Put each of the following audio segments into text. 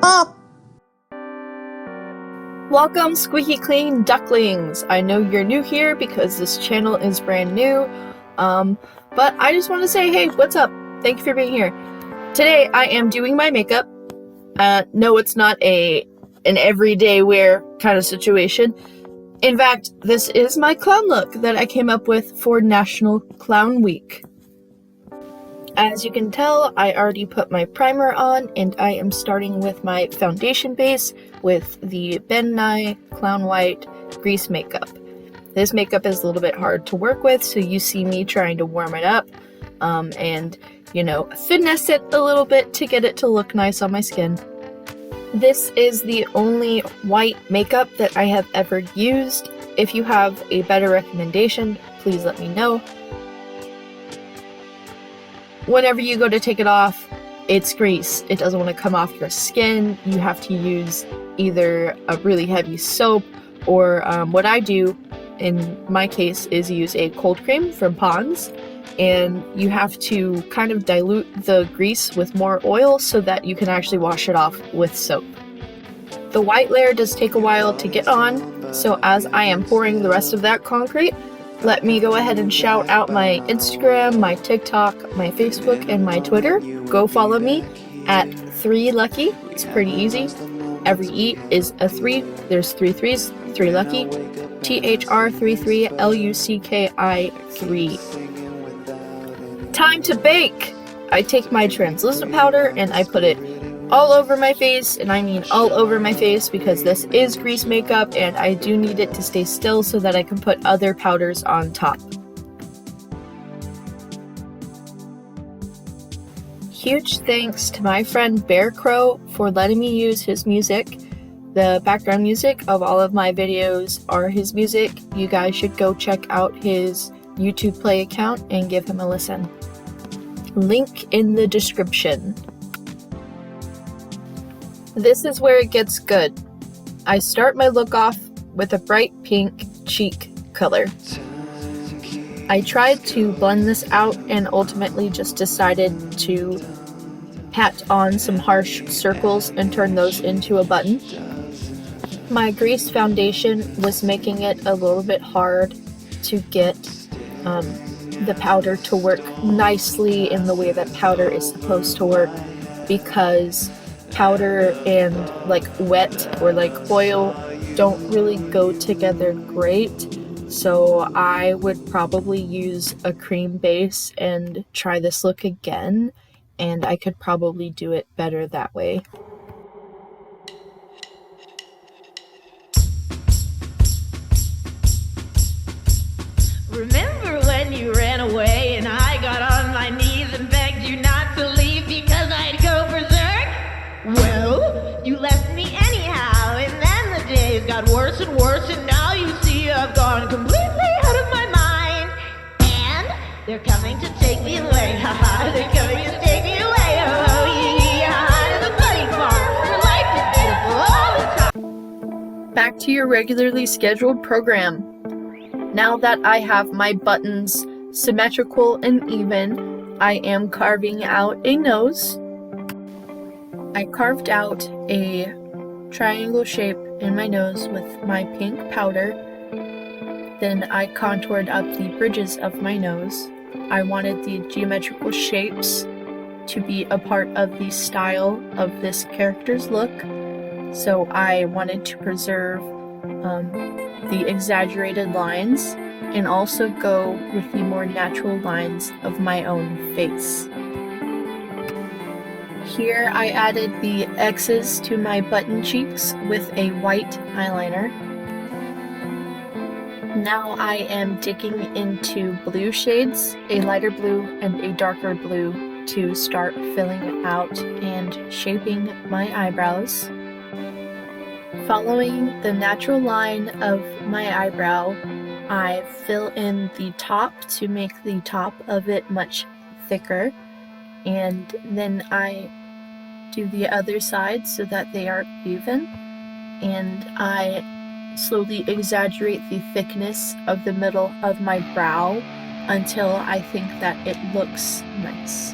up. Welcome, squeaky clean ducklings. I know you're new here because this channel is brand new, but I just want to say, hey, what's up? Thank you for being here. Today I am doing my makeup. No, it's not an everyday wear kind of situation. In fact, this is my clown look that I came up with for National Clown Week. As you can tell, I already put my primer on, and I am starting with my foundation base with the Ben Nye Clown White Grease Makeup. This makeup is a little bit hard to work with, so you see me trying to warm it up and, finesse it a little bit to get it to look nice on my skin. This is the only white makeup that I have ever used. If you have a better recommendation, please let me know. Whenever you go to take it off, it's grease. It doesn't want to come off your skin. You have to use either a really heavy soap or what I do in my case is use a cold cream from Pond's, and you have to kind of dilute the grease with more oil so that you can actually wash it off with soap. The white layer does take a while to get on, so as I am pouring the rest of that concrete, let me go ahead and shout out my Instagram, my TikTok, my Facebook, and my Twitter. Go follow me at 3lucky. It's pretty easy. Every E is a 3. There's 3 threes, 3lucky. THR33LUCKI 3. Time to bake! I take my translucent powder and I put it all over my face, and I mean all over my face because this is grease makeup and I do need it to stay still so that I can put other powders on top. Huge thanks to my friend Bear Crow for letting me use his music. The background music of all of my videos are his music. You guys should go check out his YouTube Play account and give him a listen. Link in the description. This is where it gets good. I start my look off with a bright pink cheek color. I tried to blend this out and ultimately just decided to pat on some harsh circles and turn those into a button. My grease foundation was making it a little bit hard to get the powder to work nicely in the way that powder is supposed to work, because powder and wet or oil don't really go together great. So I would probably use a cream base and try this look again, and I could probably do it better that way. Remember when you ran away and I got on my knees and begged you not to leave because I'd go berserk? Well, you left me anyhow, and then the days got worse and worse, and now you see I've gone completely out of my mind. And they're coming to take me away, haha, they're coming to take me away, oh yeah, to the bloody farm, where life is beautiful all the time. Back to your regularly scheduled program. Now that I have my buttons symmetrical and even, I am carving out a nose. I carved out a triangle shape in my nose with my pink powder. Then I contoured up the bridges of my nose. I wanted the geometrical shapes to be a part of the style of this character's look, so I wanted to preserve the exaggerated lines and also go with the more natural lines of my own face. Here I added the X's to my button cheeks with a white eyeliner. Now I am digging into blue shades, a lighter blue and a darker blue, to start filling out and shaping my eyebrows. Following the natural line of my eyebrow, I fill in the top to make the top of it much thicker, and then I do the other side so that they are even, and I slowly exaggerate the thickness of the middle of my brow until I think that it looks nice.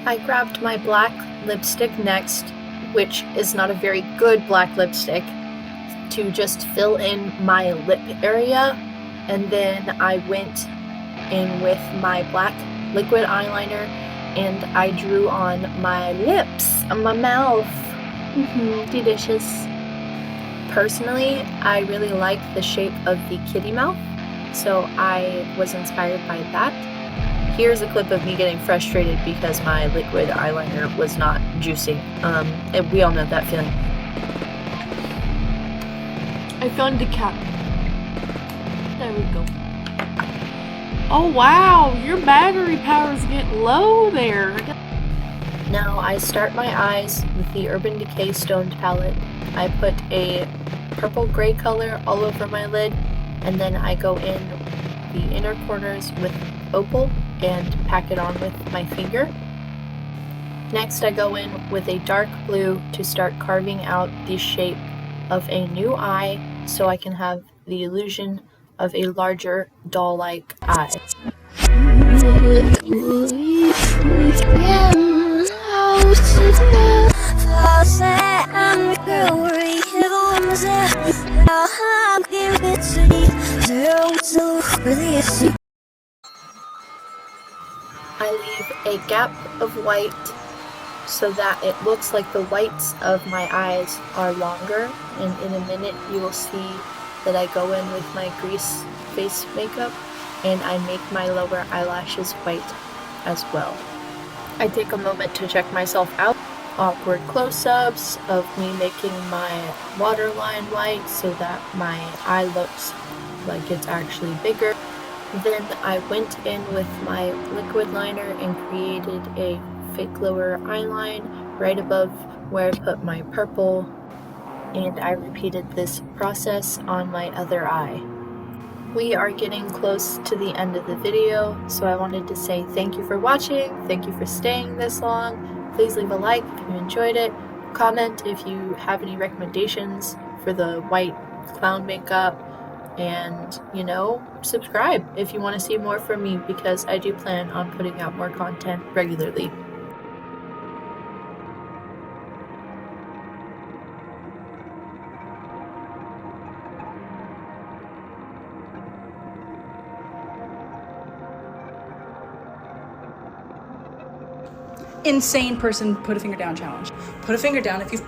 I grabbed my black lipstick next which is not a very good black lipstick, to just fill in my lip area. And then I went in with my black liquid eyeliner and I drew on my lips and my mouth. Delicious. Personally, I really like the shape of the kitty mouth, so I was inspired by that. Here's a clip of me getting frustrated because my liquid eyeliner was not juicy. And we all know that feeling. I found the cap. There we go. Oh wow, your battery power's getting low there. Now I start my eyes with the Urban Decay Stoned palette. I put a purple gray color all over my lid, and then I go in the inner corners with opal and pack it on with my finger. Next I go in with a dark blue to start carving out the shape of a new eye so I can have the illusion of a larger doll-like eye. I leave a gap of white so that it looks like the whites of my eyes are longer, and in a minute you will see that I go in with my grease face makeup and I make my lower eyelashes white as well. I take a moment to check myself out. Awkward close-ups of me making my waterline white so that my eye looks like it's actually bigger. Then I went in with my liquid liner and created a fake lower eyeline right above where I put my purple, and I repeated this process on my other eye. We are getting close to the end of the video, so I wanted to say thank you for watching, thank you for staying this long. Please leave a like if you enjoyed it, comment if you have any recommendations for the white clown makeup, and, you know, subscribe if you want to see more from me, because I do plan on putting out more content regularly. Insane person, put a finger down challenge. Put a finger down if you've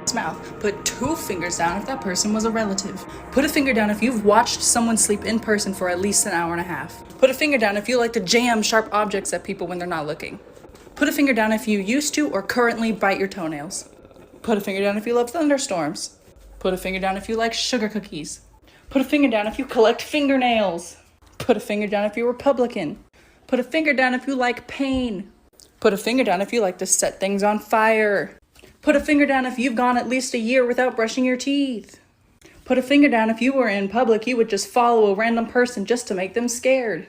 his mouth. Put 2 fingers down if that person was a relative. Put a finger down if you've watched someone sleep in person for at least an hour and a half. Put a finger down if you like to jam sharp objects at people when they're not looking. Put a finger down if you used to or currently bite your toenails. Put a finger down if you love thunderstorms. Put a finger down if you like sugar cookies. Put a finger down if you collect fingernails. Put a finger down if you're Republican. Put a finger down if you like pain. Put a finger down if you like to set things on fire. Put a finger down if you've gone at least a year without brushing your teeth. Put a finger down if you were in public, you would just follow a random person just to make them scared.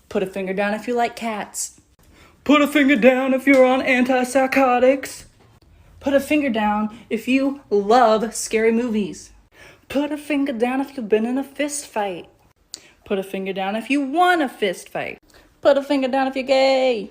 Put a finger down if you like cats. Put a finger down if you're on antipsychotics. Put a finger down if you love scary movies. Put a finger down if you've been in a fist fight. Put a finger down if you won a fist fight. Put a finger down if you're gay.